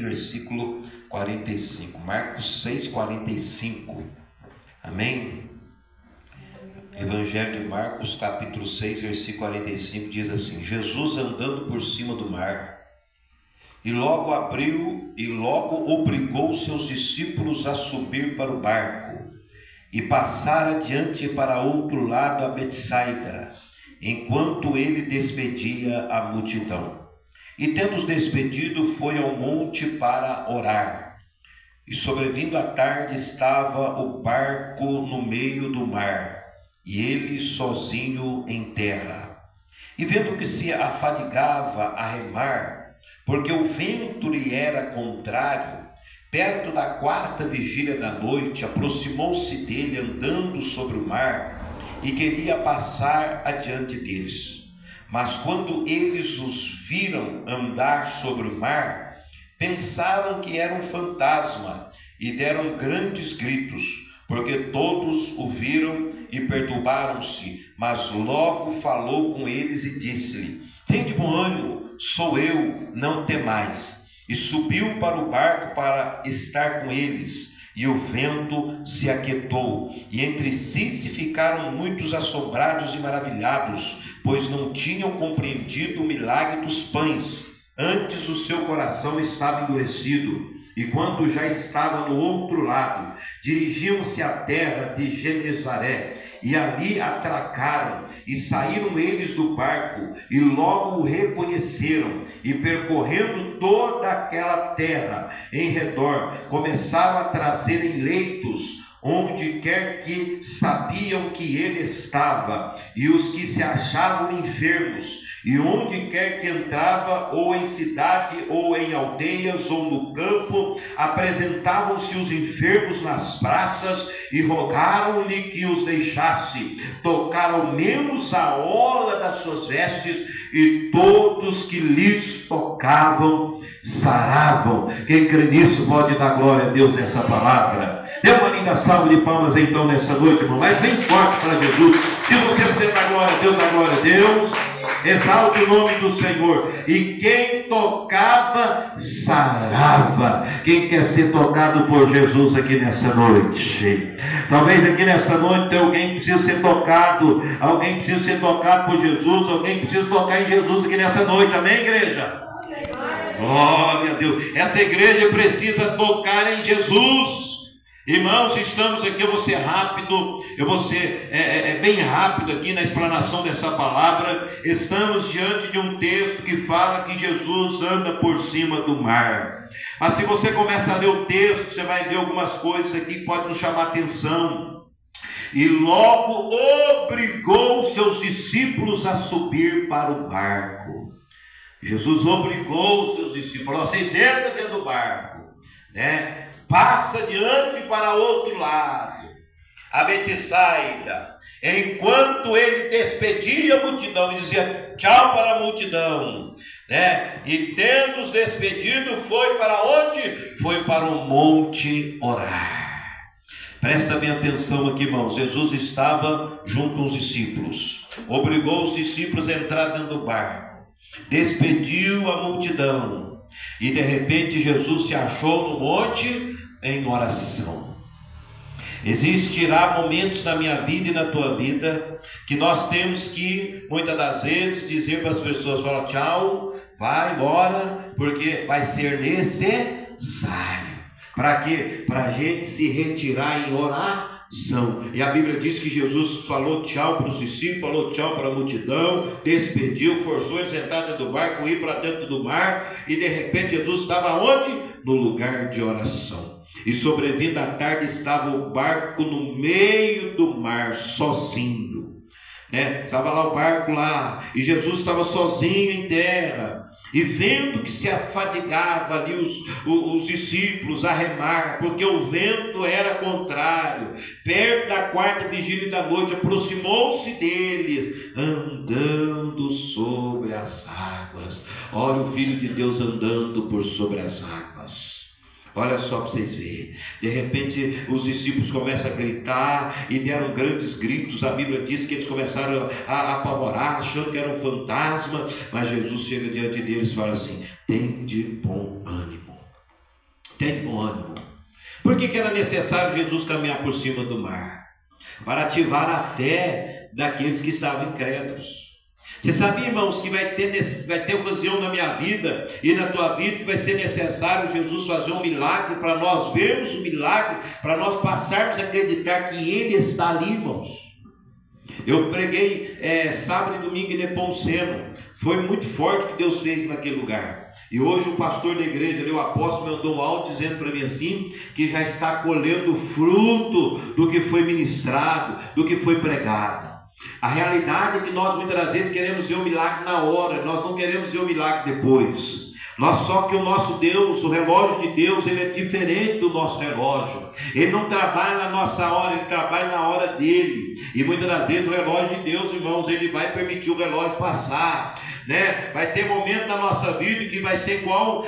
versículo 45. Marcos 6, 45. Amém? Evangelho de Marcos, capítulo 6, versículo 45, diz assim: Jesus andando por cima do mar, e logo abriu e logo obrigou seus discípulos a subir para o barco e passar adiante para outro lado a Betsaida, enquanto ele despedia a multidão. E tendo-os despedido, foi ao monte para orar. E sobrevindo a tarde, estava o barco no meio do mar, e ele sozinho em terra. E vendo que se afadigava a remar, porque o vento lhe era contrário, perto da 4ª vigília da noite, aproximou-se dele andando sobre o mar, e queria passar adiante deles. Mas quando eles os viram andar sobre o mar, pensaram que era um fantasma, e deram grandes gritos, porque todos o viram e perturbaram-se. Mas logo falou com eles e disse-lhe: tende bom ânimo, sou eu, não temais. E subiu para o barco para estar com eles. E o vento se aquietou, e entre si se ficaram muitos assombrados e maravilhados, pois não tinham compreendido o milagre dos pães. Antes o seu coração estava endurecido. E quando já estava no outro lado, dirigiam-se à terra de Genezaré, e ali atracaram, e saíram eles do barco, e logo o reconheceram, e percorrendo toda aquela terra em redor, começaram a trazer em leitos, onde quer que sabiam que ele estava, e os que se achavam enfermos, e onde quer que entrava, ou em cidade, ou em aldeias, ou no campo, apresentavam-se os enfermos nas praças, e rogaram-lhe que os deixasse tocar ao menos a orla das suas vestes, e todos que lhes tocavam saravam. Quem crê nisso pode dar glória a Deus nessa palavra. Dê uma linda salva de palmas então nessa noite, irmão, mas bem forte para Jesus. Se você puder dar glória a Deus, dá glória a Deus. Exalte o nome do Senhor. E quem tocava, sarava. Quem quer ser tocado por Jesus aqui nessa noite? Talvez aqui nessa noite tem alguém que precisa ser tocado. Alguém precisa ser tocado por Jesus. Alguém precisa tocar em Jesus aqui nessa noite. Amém, igreja? Glória a Deus. Essa igreja precisa tocar em Jesus. Irmãos, estamos aqui, eu vou ser rápido, eu vou ser bem rápido aqui na explanação dessa palavra. Estamos diante de um texto que fala que Jesus anda por cima do mar. Mas se você começa a ler o texto, você vai ver algumas coisas aqui que podem nos chamar a atenção. E logo obrigou seus discípulos a subir para o barco. Jesus obrigou seus discípulos: vocês entram dentro do barco, né? Passa adiante para outro lado, a Betsaida, enquanto ele despedia a multidão e dizia tchau para a multidão, né? E tendo-os despedido, foi para onde? Foi para o monte orar. Presta bem atenção aqui, irmãos. Jesus estava junto aos discípulos, obrigou os discípulos a entrar dentro do barco, despediu a multidão, e de repente Jesus se achou no monte em oração. Existirá momentos na minha vida e na tua vida que nós temos que, muitas das vezes, dizer para as pessoas: fala tchau, vai embora, porque vai ser necessário. Para quê? Para a gente se retirar em oração. E a Bíblia diz que Jesus falou tchau para os discípulos, falou tchau para a multidão, despediu, forçou eles a entrar dentro do barco, ir para dentro do mar, e de repente Jesus estava onde? No lugar de oração. E sobrevindo a tarde, estava o barco no meio do mar, sozinho, né? Estava lá o barco lá, e Jesus estava sozinho em terra. E vendo que se afadigava ali os discípulos a remar, porque o vento era contrário, perto da 4ª vigília da noite, aproximou-se deles, andando sobre as águas. Olha o Filho de Deus andando por sobre as águas. Olha só para vocês verem. De repente os discípulos começam a gritar e deram grandes gritos. A Bíblia diz que eles começaram a apavorar, achando que era um fantasma. Mas Jesus chega diante deles e fala assim: tende bom ânimo, Tem bom ânimo. Por que era necessário Jesus caminhar por cima do mar? Para ativar a fé daqueles que estavam incrédulos. Você sabia, irmãos, que vai ter ocasião na minha vida e na tua vida que vai ser necessário Jesus fazer um milagre para nós vermos o milagre, para nós passarmos a acreditar que Ele está ali, irmãos. Eu preguei sábado e domingo em Nepomuceno. Foi muito forte o que Deus fez naquele lugar. E hoje o pastor da igreja, o apóstolo, mandou um áudio dizendo para mim assim, que já está colhendo o fruto do que foi ministrado, do que foi pregado. A realidade é que nós muitas das vezes queremos ver o milagre na hora, nós não queremos ver o milagre depois. Só que o nosso Deus, o relógio de Deus, ele é diferente do nosso relógio. Ele não trabalha na nossa hora, ele trabalha na hora dele. E muitas das vezes o relógio de Deus, irmãos, ele vai permitir o relógio passar, né? Vai ter momento na nossa vida que vai ser igual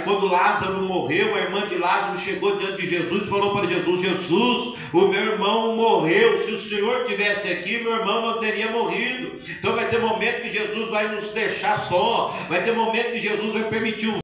quando Lázaro morreu, a irmã de Lázaro chegou diante de Jesus e falou para Jesus: Jesus, o meu irmão morreu, se o Senhor estivesse aqui, meu irmão não teria morrido. Então vai ter momento que Jesus vai nos deixar só, vai ter momento que Jesus vai permitir